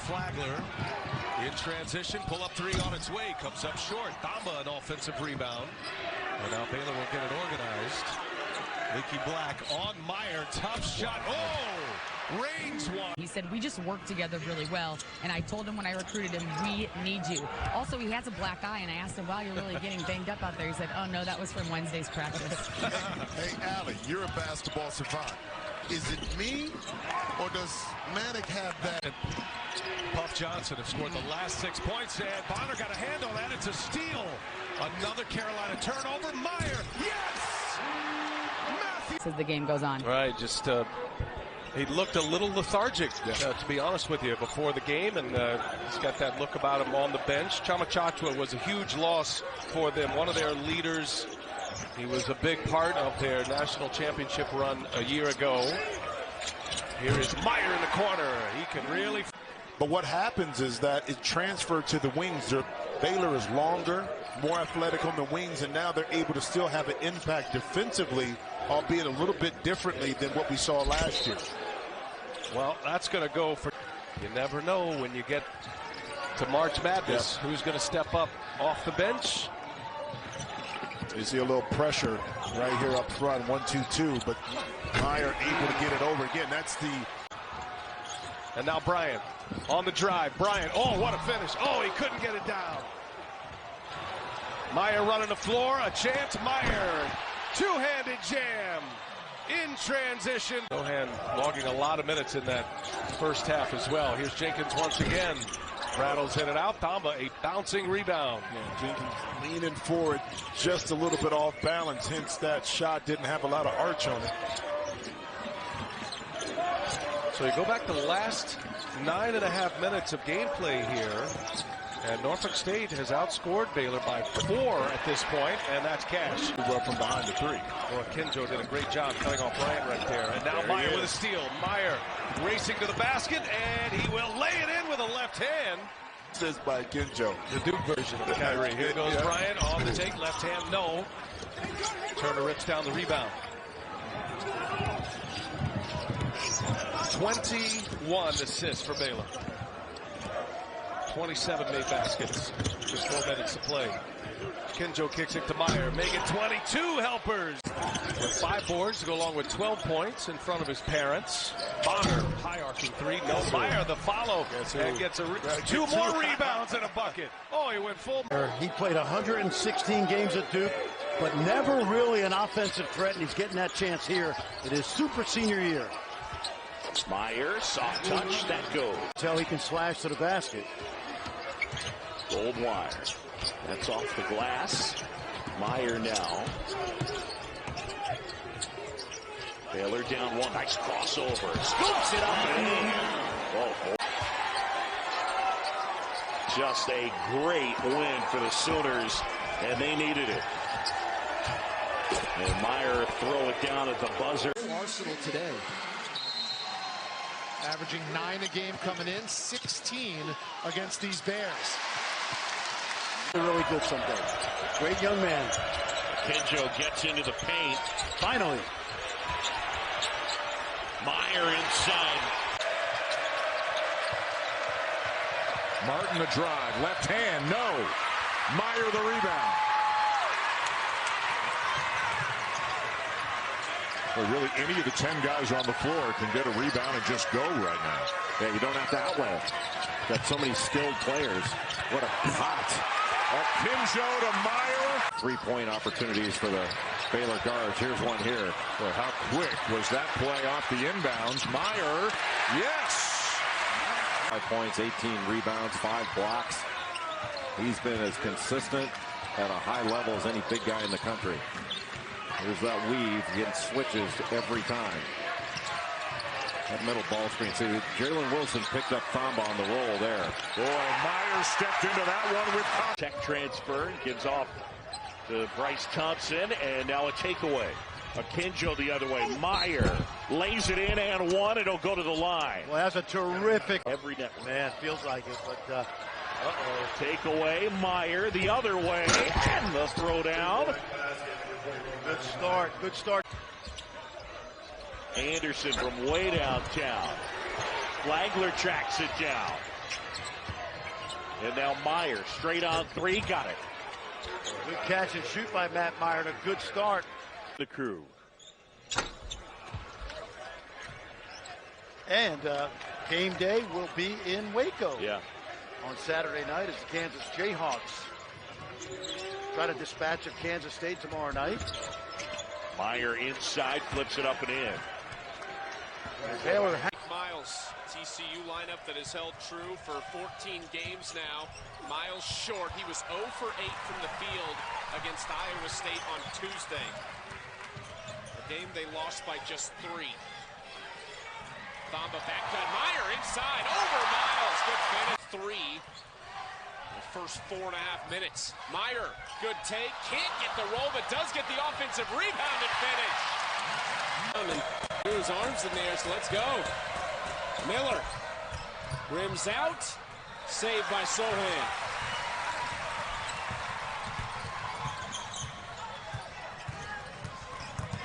Flagler in transition, pull up three on its way, comes up short. Thamba an offensive rebound. And now Baylor will get it organized. Leaky Black on Meyer, tough shot. Oh, range one. He said, we just work together really well. And I told him when I recruited him, we need you. Also, he has a black eye, and I asked him, wow, you're really getting banged up out there. He said, oh, no, that was from Wednesday's practice. Hey, Allie, you're a basketball savant. Is it me, or does Manic have that? Puff Johnson have scored the last 6 points, and Bonner got a hand on that. It's a steal. Another Carolina turnover. Meyer, yes! Matthew. As the game goes on. Right, just he looked a little lethargic, to be honest with you, before the game, and he's got that look about him on the bench. Chama Chachua was a huge loss for them, one of their leaders. He was a big part of their national championship run a year ago. Here is Meyer in the corner. He can really... But what happens is that it transferred to the wings. Baylor is longer, more athletic on the wings, and now they're able to still have an impact defensively, albeit a little bit differently than what we saw last year. Well, that's going to go for... You never know when you get to March Madness, who's going to step up off the bench. You see a little pressure right here up front, 1-2-2, but Meyer able to get it over again. That's the... And now Bryant on the drive. Bryant, oh, what a finish. Oh, he couldn't get it down. Meyer running the floor, a chance. Meyer, two-handed jam in transition. Gohan logging a lot of minutes in that first half as well. Here's Jenkins once again. Rattles in and out. Thamba, a bouncing rebound. Yeah, Jenkins leaning forward just a little bit off balance, hence that shot didn't have a lot of arch on it. So you go back to the last 9.5 minutes of gameplay here, and Norfolk State has outscored Baylor by 4 at this point, and that's cash. Well from behind the three. Well, Kinjo did a great job cutting off Bryant right there. And now Meyer with a steal. Meyer racing to the basket, and he will lay it in with a left hand. This by Kinjo. The Duke version of Kyrie. Here goes Bryant on the take. Left hand, no. Turner rips down the rebound. 21 assists for Baylor. 27 made baskets. Just 4 minutes to play. Kinjo kicks it to Meyer, making 22 helpers. With 5 boards to go along with 12 points in front of his parents. Bonner, high arcing three. No, Meyer the follow. And gets 2 more rebounds and a bucket. Oh, he went full. He played 116 games at Duke, but never really an offensive threat, and he's getting that chance here in his super senior year. Meyer, soft touch, that goes. Tell he can slash to the basket. Goldwire. That's off the glass. Meyer now. Baylor down one. Nice crossover. Scoops it up and in. Oh. Just a great win for the Sooners, and they needed it. And Meyer throw it down at the buzzer. Arsenal today. Averaging 9 a game coming in, 16 against these Bears. Really good someday. Great young man. Kinjo gets into the paint. Finally. Meyer inside. Martin the drive, left hand, no. Meyer the rebound. Well, really, any of the 10 guys on the floor can get a rebound and just go right now. Yeah, you don't have to outlet. Got so many skilled players. What a pot. Kinjo to Meyer. 3-point opportunities for the Baylor guards. Here's one here. Boy, how quick was that play off the inbounds? Meyer, yes. 5 points, 18 rebounds, 5 blocks. He's been as consistent at a high level as any big guy in the country. There's that weave, getting switches every time. That middle ball screen. See, Jalen Wilson picked up Thamba on the roll there. Boy, Meyer stepped into that one with Tech transfer, gives off to Bryce Thompson, and now a takeaway. Kinjo the other way. Meyer lays it in and one. It'll go to the line. Well, that's a terrific. Every net. Man, feels like it, but takeaway. Meyer the other way, and the throw down. Good start. Good start. Anderson from way downtown. Flagler tracks it down. And now Meyer, straight on three, got it. Good catch and shoot by Matt Meyer, and a good start. The crew. And game day will be in Waco. Yeah. On Saturday night as the Kansas Jayhawks try to dispatch of Kansas State tomorrow night. Meyer inside, flips it up and in. Baylor. Miles, TCU lineup that has held true for 14 games now. Miles short. He was 0 for 8 from the field against Iowa State on Tuesday. A game they lost by just 3. Thamba back to Meyer inside over Miles. Good finish. 3. The first 4.5 minutes. Meyer, good take. Can't get the roll, but does get the offensive rebound and finish. And threw his arms in there, so let's go. Miller rims out. Saved by Sohan.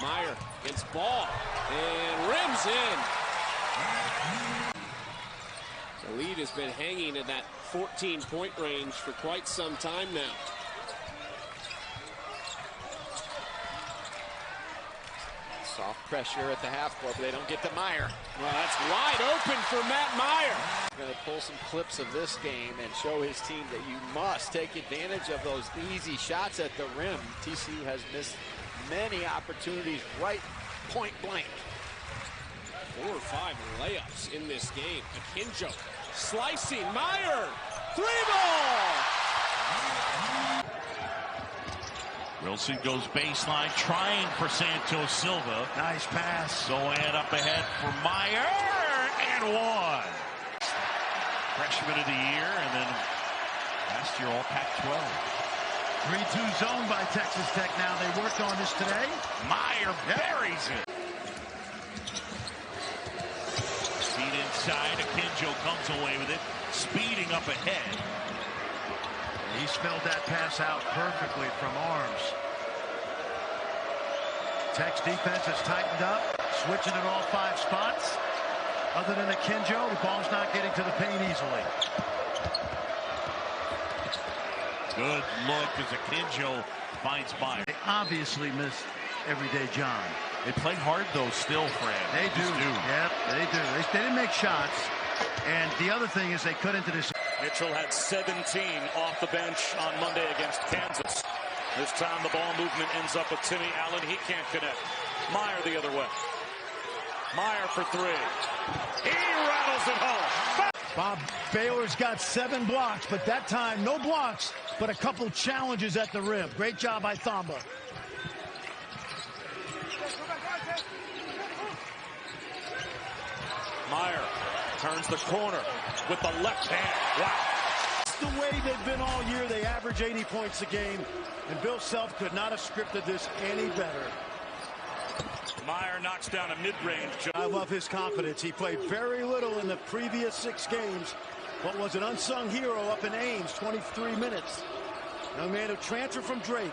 Meyer gets ball and rims in. The lead has been hanging in that 14-point range for quite some time now. Soft pressure at the half court, but they don't get to Meyer. Well, that's wide open for Matt Meyer. Going to pull some clips of this game and show his team that you must take advantage of those easy shots at the rim. TCU has missed many opportunities right point blank. 4 or 5 layups in this game. Akinjo slicing. Meyer, 3-ball. Wilson goes baseline, trying for Santos Silva. Nice pass. Sohan up ahead for Meyer, and 1. Freshman of the year, and then last year all Pac-12. 3-2 zone by Texas Tech now. They worked on this today. Meyer buries it. Feed inside, Akinjo comes away with it, speeding up ahead. He spelled that pass out perfectly from arms. Tech's defense has tightened up, switching at all 5 spots. Other than Akinjo, the ball's not getting to the paint easily. Good look as Akinjo finds Meyer. They obviously miss Everyday John. They play hard though still, Fran. They do. Yep, they do. They didn't make shots. And the other thing is they cut into this. Mitchell had 17 off the bench on Monday against Kansas. This time the ball movement ends up with Timmy Allen. He can't connect. Meyer the other way. Meyer for 3. He rattles it home. Bob, Baylor's got 7 blocks, but that time no blocks, but a couple challenges at the rim. Great job by Thamba. Meyer turns the corner with the left hand. Wow. It's the way they've been all year. They average 80 points a game, and Bill Self could not have scripted this any better. Meyer knocks down a mid-range. I love his confidence. He played very little in the previous 6 games, but was an unsung hero up in Ames, 23 minutes. Young man who transferred from Drake.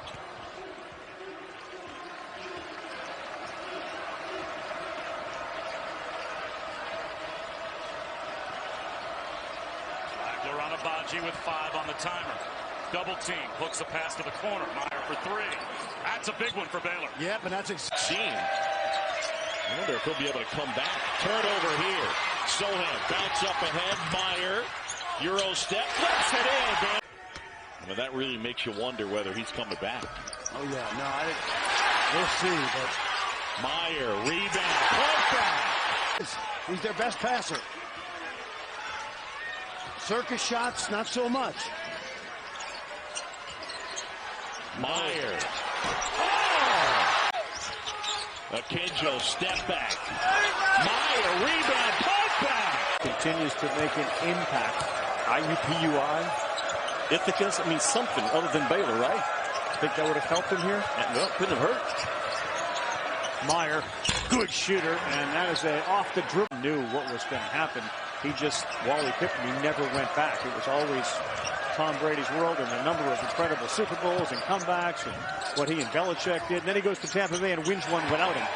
Abaji with 5 on the timer. Double team, hooks a pass to the corner. Meyer for 3. That's a big one for Baylor. Yeah, but that's Team. I wonder if he'll be able to come back. Turnover here. Sohan bounce up ahead. Meyer. Euro step. Lets it in. I mean, that really makes you wonder whether he's coming back. Oh, yeah. No, we'll see. But Meyer, rebound. Point back. He's their best passer. Circus shots, not so much. Meyer. Akinjo step back. Meyer rebound, put back. Continues to make an impact. IUPUI, Ithaca, I mean something other than Baylor, right? Think that would have helped him here? Well, couldn't have hurt. Meyer, good shooter, and that is a off the dribble. Knew what was going to happen. He just, Wally picked him, he never went back. It was always Tom Brady's world and a number of incredible Super Bowls and comebacks and what he and Belichick did. And then he goes to Tampa Bay and wins one without him.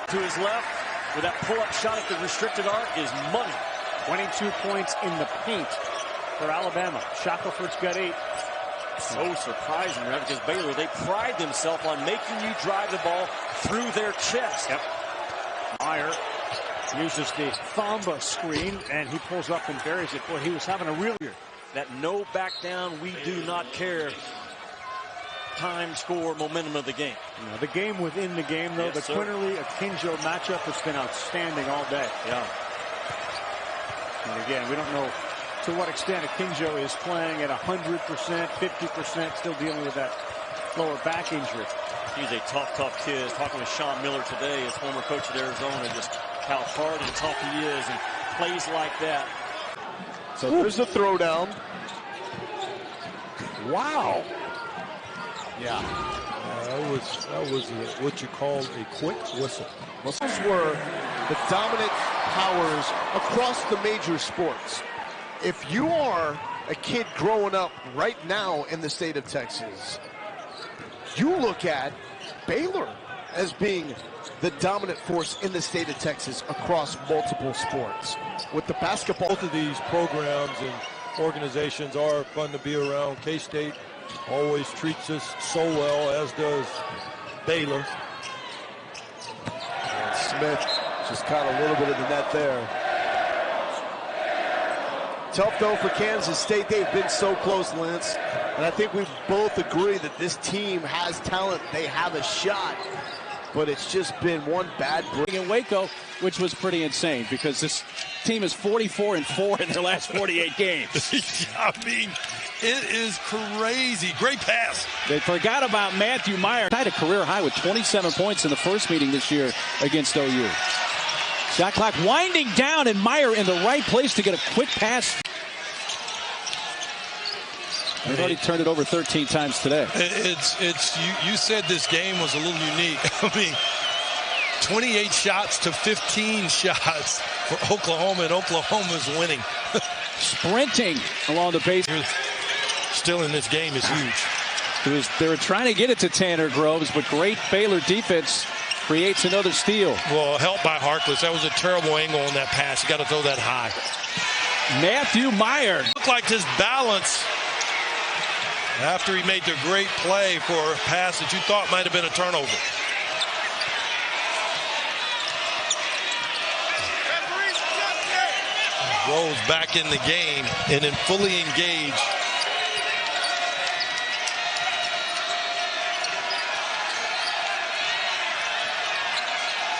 To his left, with that pull-up shot at the restricted arc is money. 22 points in the paint for Alabama. Shackelford's got 8. So surprising, right? Because Baylor, they pride themselves on making you drive the ball through their chest. Yep. Meyer uses the Thamba screen, and he pulls up and buries it. Boy, he was having a real year. That no back down, we do not care. Time, score, momentum of the game. You know, the game within the game, though, yes, the Quinterly-Akinjo matchup has been outstanding all day. Yeah. And again, we don't know to what extent Akinjo is playing at 100%, 50%, still dealing with that lower back injury. He's a tough kid. Talking with Sean Miller today, his former coach at Arizona, just how hard and tough he is and plays like that. So there's a throwdown. Wow. Yeah. That was what you call a quick whistle. Those were the dominant powers across the major sports. If you are a kid growing up right now in the state of Texas, you look at Baylor as being the dominant force in the state of Texas across multiple sports. With the basketball. Both of these programs and organizations are fun to be around. K-State always treats us so well, as does Baylor. And Smith just caught a little bit of the net there. Tough though for Kansas State. They've been so close, Lance. And I think we both agree that this team has talent. They have a shot. But it's just been one bad break. In Waco, which was pretty insane because this team is 44-4 in their last 48 games. I mean, it is crazy. Great pass. They forgot about Matthew Meyer. Tied a career high with 27 points in the first meeting this year against OU. Shot clock winding down, and Meyer in the right place to get a quick pass. They've already turned it over 13 times today. You said this game was a little unique. I mean, 28 shots to 15 shots for Oklahoma, and Oklahoma's winning. Sprinting along the base. Still in this game is huge. They were trying to get it to Tanner Groves, but great Baylor defense creates another steal. Well, helped by Harkless. That was a terrible angle on that pass. You got to throw that high. Matthew Meyer. Looked like his balance after he made the great play for a pass that you thought might have been a turnover. Rose back in the game and then fully engaged.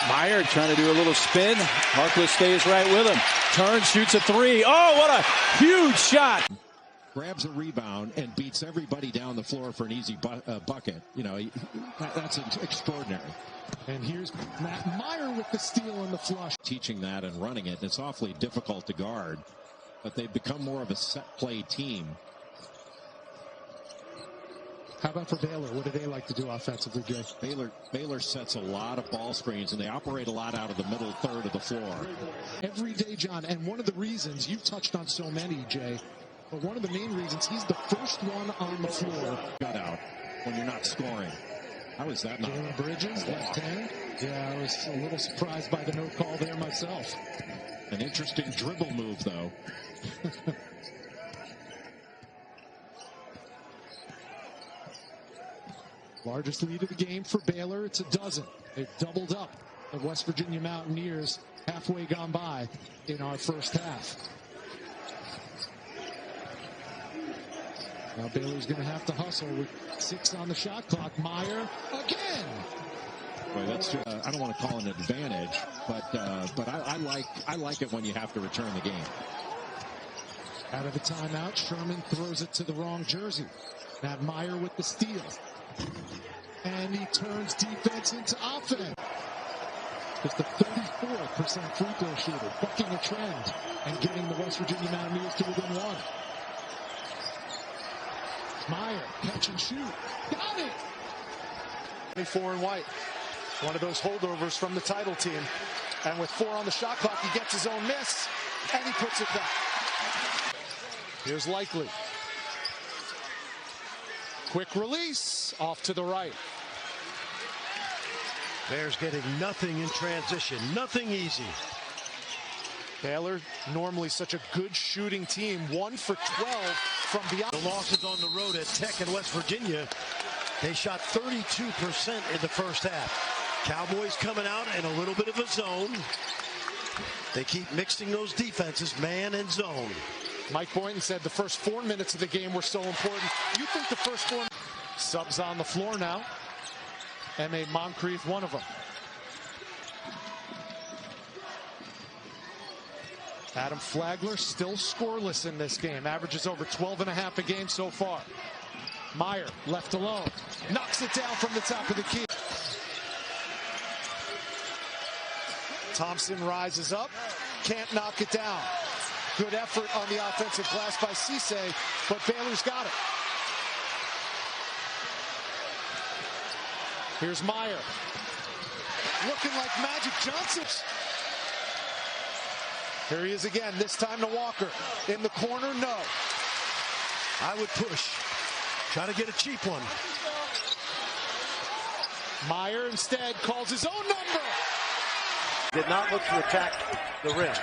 Meyer trying to do a little spin. Harkless stays right with him. Turns, shoots a 3. Oh, what a huge shot. Grabs a rebound and beats everybody down the floor for an easy bucket. You know, that's extraordinary. And here's Matt Meyer with the steal and the flush. Teaching that and running it, it's awfully difficult to guard. But they've become more of a set play team. How about for Baylor? What do they like to do offensively, Jay? Baylor sets a lot of ball screens, and they operate a lot out of the middle third of the floor. Every day, John, and one of the reasons, you've touched on so many, Jay, but one of the main reasons, he's the first one on the floor. Got out when you're not scoring. How is that not? Jalen Bridges, left hand. Yeah, I was a little surprised by the no call there myself. An interesting dribble move, though. Largest lead of the game for Baylor. It's a dozen. They've doubled up the West Virginia Mountaineers halfway gone by in our first half. Now Baylor's going to have to hustle with 6 on the shot clock. Meyer again. Boy, that's I don't want to call it an advantage, but I like it when you have to return the game. Out of the timeout, Sherman throws it to the wrong jersey. Now Meyer with the steal. And he turns defense into offense. Just a 34% free throw shooter, bucking a trend and getting the West Virginia Mountaineers to within 1. Meyer, catch and shoot. Got it! 24 in white. One of those holdovers from the title team. And with 4 on the shot clock, he gets his own miss. And he puts it back. Here's Likely. Quick release, off to the right. Bears getting nothing in transition, nothing easy. Baylor, normally such a good shooting team, 1 for 12 from beyond. The losses on the road at Tech and West Virginia, they shot 32% in the first half. Cowboys coming out in a little bit of a zone. They keep mixing those defenses, man and zone. Mike Boynton said the first 4 minutes of the game were so important. You think the first 4 subs on the floor now? M.A. Moncrief, one of them. Adam Flagler still scoreless in this game. Averages over 12.5 a game so far. Meyer left alone. Knocks it down from the top of the key. Thompson rises up. Can't knock it down. Good effort on the offensive glass by Cisse, but Baylor's got it. Here's Meyer. Looking like Magic Johnson. Here he is again, this time to Walker. In the corner, no. I would push. Try to get a cheap one. Meyer instead calls his own number. Did not look to attack the rim.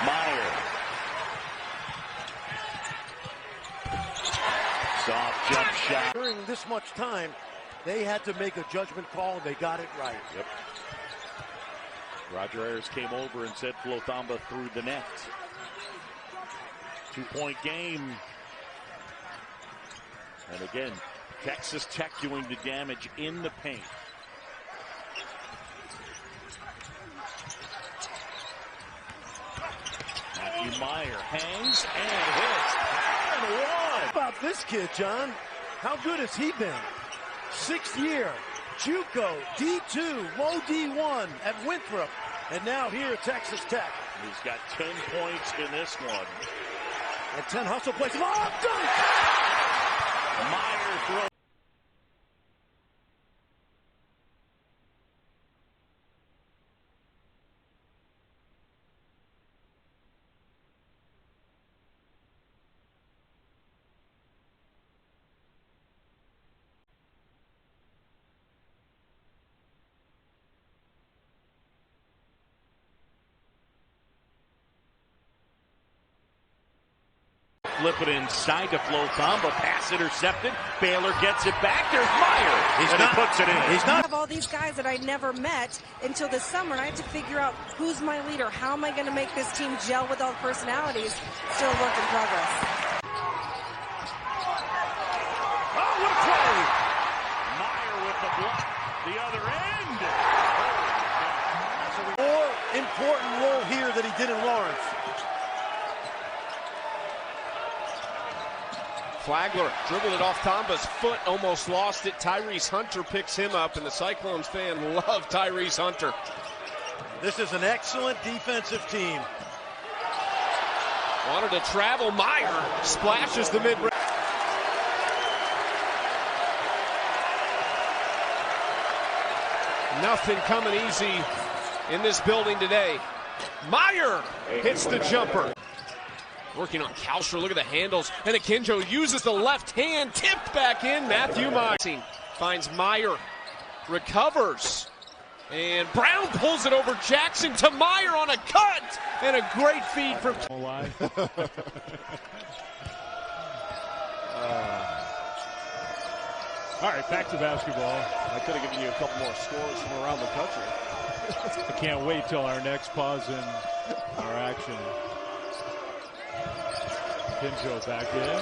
Meyer. Soft jump shot. During this much time, they had to make a judgment call, and they got it right. Yep. Roger Ayers came over and said Flo Thamba through the net. 2-point game. And again, Texas Tech doing the damage in the paint. Matthew Meyer hangs and hits. And one. How about this kid, John? How good has he been? 6th year. JUCO, D2, low D1 at Winthrop, and now here at Texas Tech. He's got 10 points in this one. And 10 hustle plays. Oh, dunk! Meyer throws. Flip it inside to Flo Thamba. Pass intercepted. Baylor gets it back. There's Meyer. He puts it in. I have all these guys that I never met until this summer, and I have to figure out who's my leader. How am I going to make this team gel with all the personalities? Still a work in progress. Oh, what a play! Meyer with the block. The other end. More important role here than he did in Lawrence. Flagler dribbled it off Tamba's foot, almost lost it. Tyrese Hunter picks him up, and the Cyclones fan love Tyrese Hunter. This is an excellent defensive team. Wanted to travel. Meyer splashes the mid-range. Nothing coming easy in this building today. Meyer hits the jumper. Working on Kalsher, look at the handles. And Akinjo uses the left hand, tipped back in. Matthew Meyer finds Meyer, recovers. And Brown pulls it over Jackson to Meyer on a cut. And a great feed from... All right, back to basketball. I could have given you a couple more scores from around the country. I can't wait till our next pause in our action. Kinjo back in.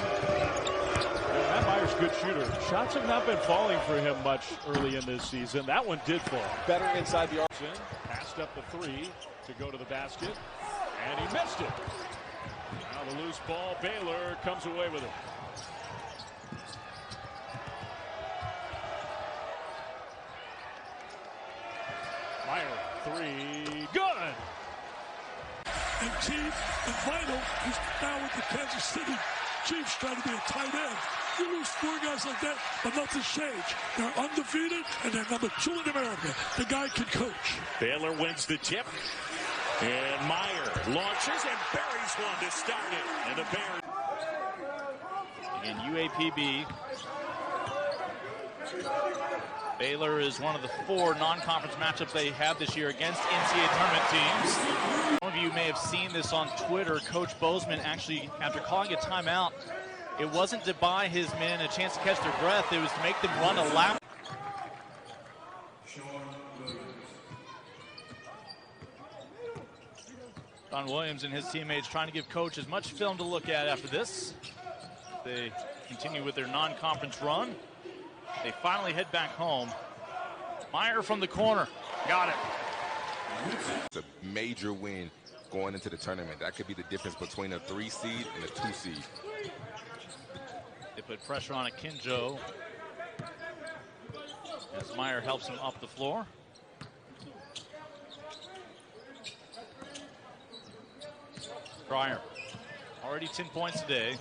Matt Meyer's a good shooter. Shots have not been falling for him much early in this season. That one did fall. Better inside the arc. Passed up the 3 to go to the basket. And he missed it. Now the loose ball. Baylor comes away with it. Meyer, 3, good! And Chief and Vital, who's now with the Kansas City Chiefs, trying to be a tight end. You lose 4 guys like that, but nothing's changed. They're undefeated, and they're number 2 in America. The guy can coach. Baylor wins the tip. And Meyer launches and buries one to start it. And the Bears. In UAPB. Baylor is one of the 4 non-conference matchups they have this year against NCAA tournament teams. Some of you may have seen this on Twitter. Coach Bozeman actually, after calling a timeout, it wasn't to buy his men a chance to catch their breath. It was to make them run a lap. Don Williams and his teammates trying to give Coach as much film to look at after this. They continue with their non-conference run. They finally head back home. Meyer from the corner. Got it. It's a major win going into the tournament. That could be the difference between a 3 seed and a 2 seed. They put pressure on Akinjo as Meyer helps him up the floor. Pryor, already 10 points today.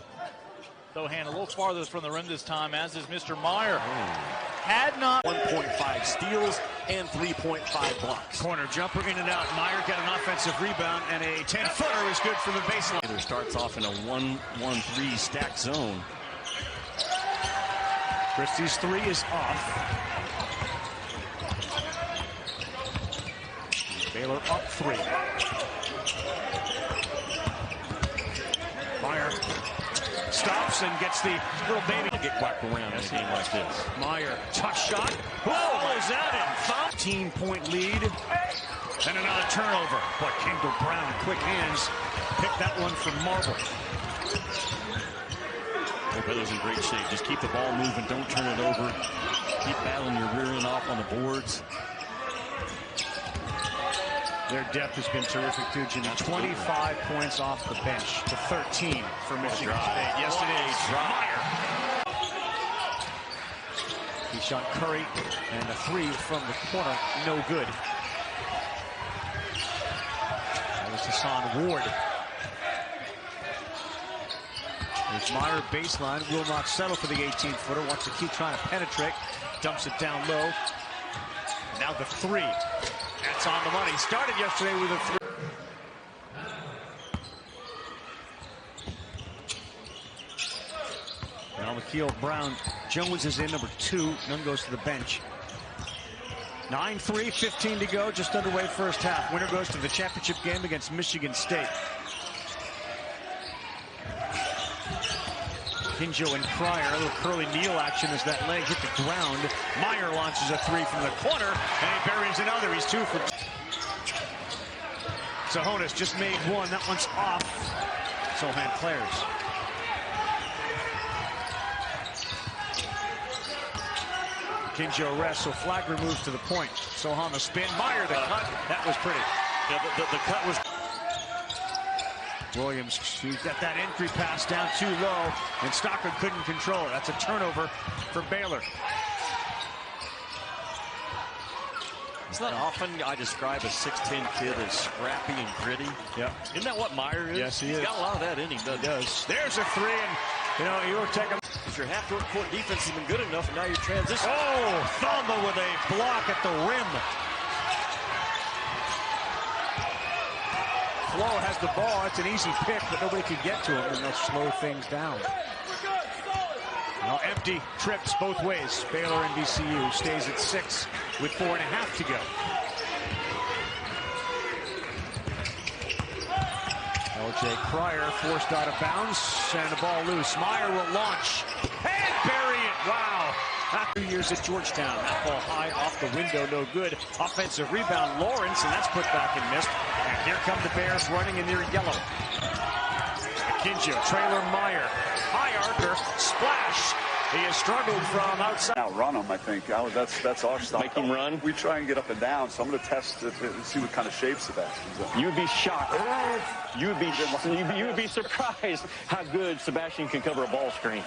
Though hand a little farther from the rim this time, as is Mr. Meyer. Had not 1.5 steals and 3.5 blocks. Corner jumper in and out. Meyer got an offensive rebound, and a 10-footer is good from the baseline. Baylor starts off in a 1-1-3 stack zone. Christie's 3 is off. Baylor up 3. Meyer stops and gets the little baby. Get whacked around in a game like this. Meyer, tough shot. Whoa, is that in? 15-point lead. And another turnover. But Kendall Brown, quick hands, picked that one from Marble. Baylor's in great shape. Just keep the ball moving. Don't turn it over. Keep battling your rear end off on the boards. Their depth has been terrific too, Jimmy. 25 points off the bench to 13 for Michigan State. Yes, it is. Meyer. He shot Curry, and a 3 from the corner, no good. That was Hassan Ward. There's Meyer baseline, will not settle for the 18-footer, wants to keep trying to penetrate, dumps it down low. And now the 3. That's on the money. Started yesterday with a 3. Now McKeel, Brown, Jones is in, number 2. None goes to the bench. 9-3, 15 to go, just underway first half. Winner goes to the championship game against Michigan State. Kinjo and Pryor, a little curly kneel action as that leg hit the ground. Meyer launches a 3 from the corner, and he buries another. He's 2 for. Sahonis just made 1. That one's off. Sohan clears. Kinjo rests, so Flagler moves to the point. Sohan the spin. Meyer the cut. That was pretty. Yeah, the cut was. Williams got that entry pass down too low, and Stockard couldn't control it. That's a turnover for Baylor. It's not often I describe a 6'10" kid as scrappy and gritty. Yeah. Isn't that what Meyer is? Yes, he He's is. got a lot of that in him, doesn't he? Does. There's a 3, and you know, you were taking. Your half-court defense has been good enough, and now you're transitioning. Oh, Thamba with a block at the rim. Flo has the ball. It's an easy pick, but nobody can get to him, and they'll slow things down. Now empty trips both ways. Baylor and VCU stays at 6 with 4.5 to go. LJ Pryor forced out of bounds, and the ball loose. Meyer will launch and bury it. Wow. After 2 years at Georgetown, that ball high off the window, no good. Offensive rebound, Lawrence, and that's put back and missed. And here come the Bears running in their yellow. Akinjo, trailer Meyer, high archer, splash. He has struggled from outside. Outrun him, I think. That's our style. Make him run. We try and get up and down, so I'm going to test to see what kind of shape Sebastian's in. You would be shocked. You would be surprised how good Sebastian can cover a ball screen.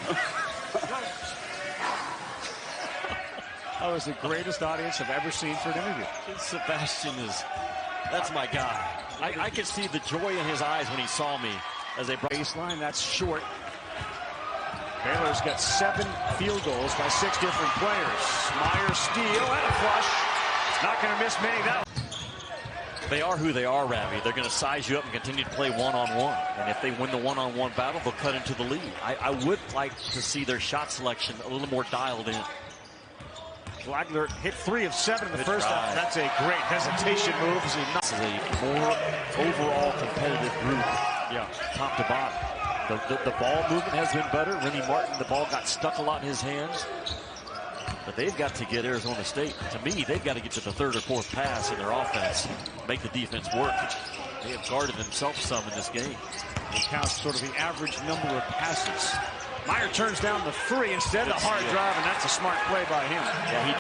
That was the greatest audience I've ever seen for an interview. Sebastian that's my guy. I could see the joy in his eyes when he saw me as they brought baseline. That's short. Baylor's got 7 field goals by 6 different players. Meyer steal and a flush. Not going to miss many. They are who they are, Ravi. They're going to size you up and continue to play one-on-one. And if they win the one-on-one battle, they'll cut into the lead. I would like to see their shot selection a little more dialed in. Flagler hit 3 of 7 in the first half. That's a great hesitation move. This is a more overall competitive group, top to bottom. The ball movement has been better. Remy Martin, the ball got stuck a lot in his hands. But they've got to get Arizona State. To me, they've got to get to the 3rd or 4th pass in their offense, make the defense work. They have guarded themselves some in this game. They count sort of the average number of passes. Meyer turns down the 3 instead, the hard drive, and that's a smart play by him. Yeah,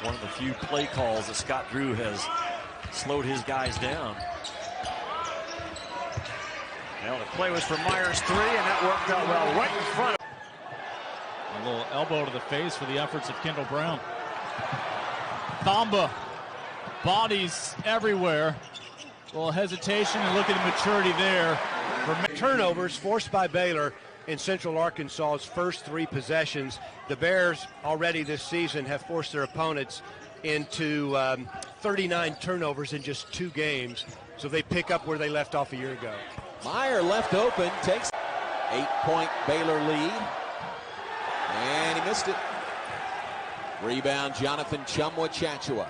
one of the few play calls that Scott Drew has slowed his guys down. Well, the play was for Meyer's 3, and that worked out well right in front of. A little elbow to the face for the efforts of Kendall Brown. Thamba, bodies everywhere. A little hesitation, and look at the maturity there. For turnovers forced by Baylor in Central Arkansas's first 3 possessions. The Bears already this season have forced their opponents into 39 turnovers in just 2 games. So they pick up where they left off a year ago. Meyer left open, takes 8-point Baylor lead. And he missed it. Rebound, Jonathan Chumwa-Chachua.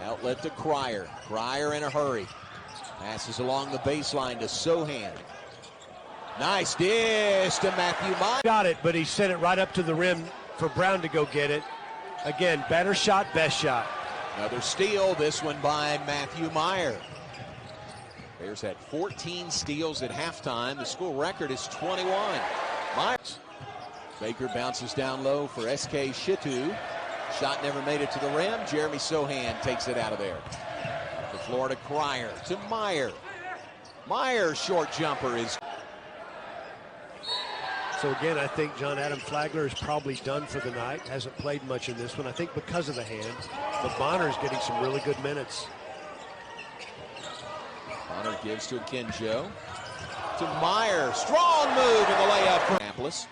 Outlet to Cryer. Cryer in a hurry. Passes along the baseline to Sohan. Nice dish to Matthew Meyer. Got it, but he sent it right up to the rim for Brown to go get it. Again, better shot, best shot. Another steal, this one by Matthew Meyer. Bears had 14 steals at halftime. The school record is 21. Myers. Baker bounces down low for S.K. Shitu. Shot never made it to the rim. Jeremy Sohan takes it out of there. The Florida Cryer to Meyer. Meyer's short jumper is. So again, I think John Adam Flagler is probably done for the night. Hasn't played much in this one, I think because of the hand. But Bonner's getting some really good minutes. Bonner gives to Akinjo. To Meyer. Strong move in the layup for Annapolis.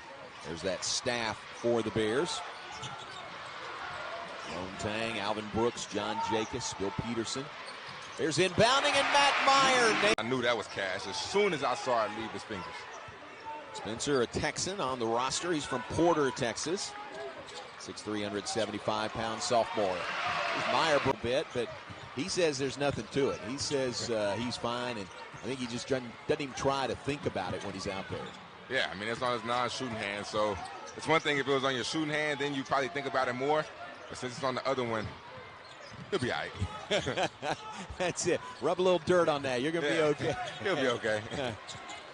There's that staff for the Bears. Lone Tang, Alvin Brooks, John Jacobs, Bill Peterson. There's inbounding and Matt Meyer. I knew that was cash as soon as I saw it leave his fingers. Spencer, a Texan on the roster. He's from Porter, Texas. 6'3", 175-pound sophomore. Meyer a bit, but he says there's nothing to it. He says he's fine, and I think he just doesn't even try to think about it when he's out there. Yeah, I mean, it's on his non-shooting hand, so it's one thing if it was on your shooting hand, then you probably think about it more. But since it's on the other one, he'll be all right. That's it. Rub a little dirt on that. You're going to be okay. He'll be okay.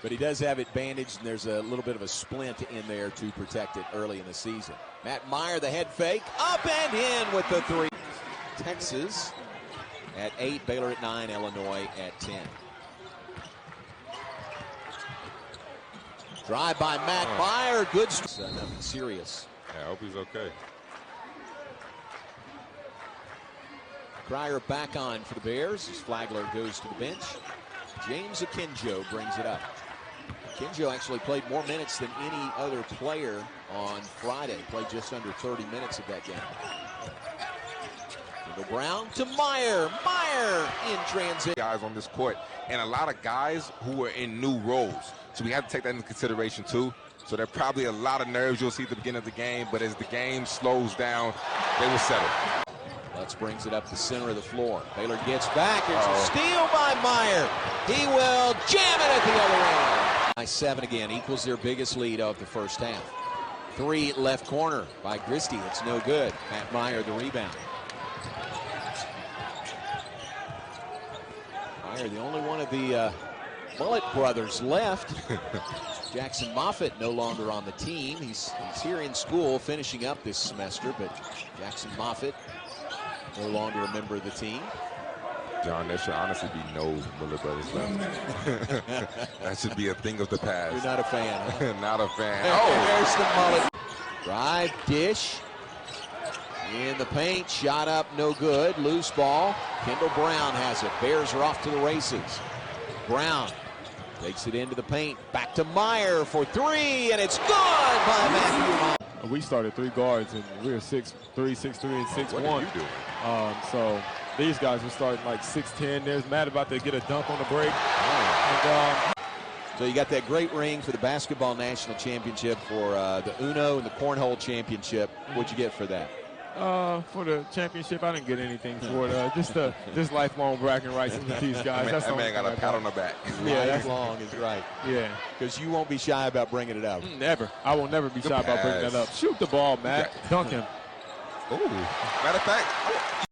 But he does have it bandaged, and there's a little bit of a splint in there to protect it early in the season. Matt Meyer, the head fake, up and in with the 3. Texas at 8, Baylor at 9, Illinois at 10. Drive by Matt Meyer, good. Nothing serious. Yeah, I hope he's okay. Cryer back on for the Bears as Flagler goes to the bench. James Akinjo brings it up. Akinjo actually played more minutes than any other player on Friday. Played just under 30 minutes of that game. Kendall Brown to Meyer. Meyer in transition. Guys on this court, and a lot of guys who are in new roles. So we have to take that into consideration too. So there are probably a lot of nerves you'll see at the beginning of the game, but as the game slows down, they will settle. Lutz brings it up the center of the floor. Baylor gets back. It's a steal by Meyer. He will jam it at the other end. 7 again, equals their biggest lead of the first half. 3 left corner by Christie. It's no good. Matt Meyer, the rebound. Meyer, the only one of the Mullet brothers left. Jackson Moffitt no longer on the team. He's here in school finishing up this semester, but Jackson Moffitt no longer a member of the team. John, there should honestly be no Mullet brothers left. That should be a thing of the past. You're not a fan, huh? Not a fan. There's the Mullet. Drive, dish. In the paint, shot up, no good. Loose ball. Kendall Brown has it. Bears are off to the races. Brown takes it into the paint. Back to Meyer for 3, and it's good by Matthew Meyer. We started 3 guards, and we were 6'3", 6'3", and 6'1". What did you do? So these guys were starting like 6'10". They're mad about to get a dunk on the break. So you got that great ring for the basketball national championship, for the Uno and the Cornhole championship. What'd you get for that? For the championship, I didn't get anything for it. Just lifelong bragging rights with these guys. That man got a pat on the back. Yeah, lifelong is right. Yeah. Because you won't be shy about bringing it up. Never. I will never be shy about bringing that up. Shoot the ball, Matt. Dunk him. Ooh. Matter of fact,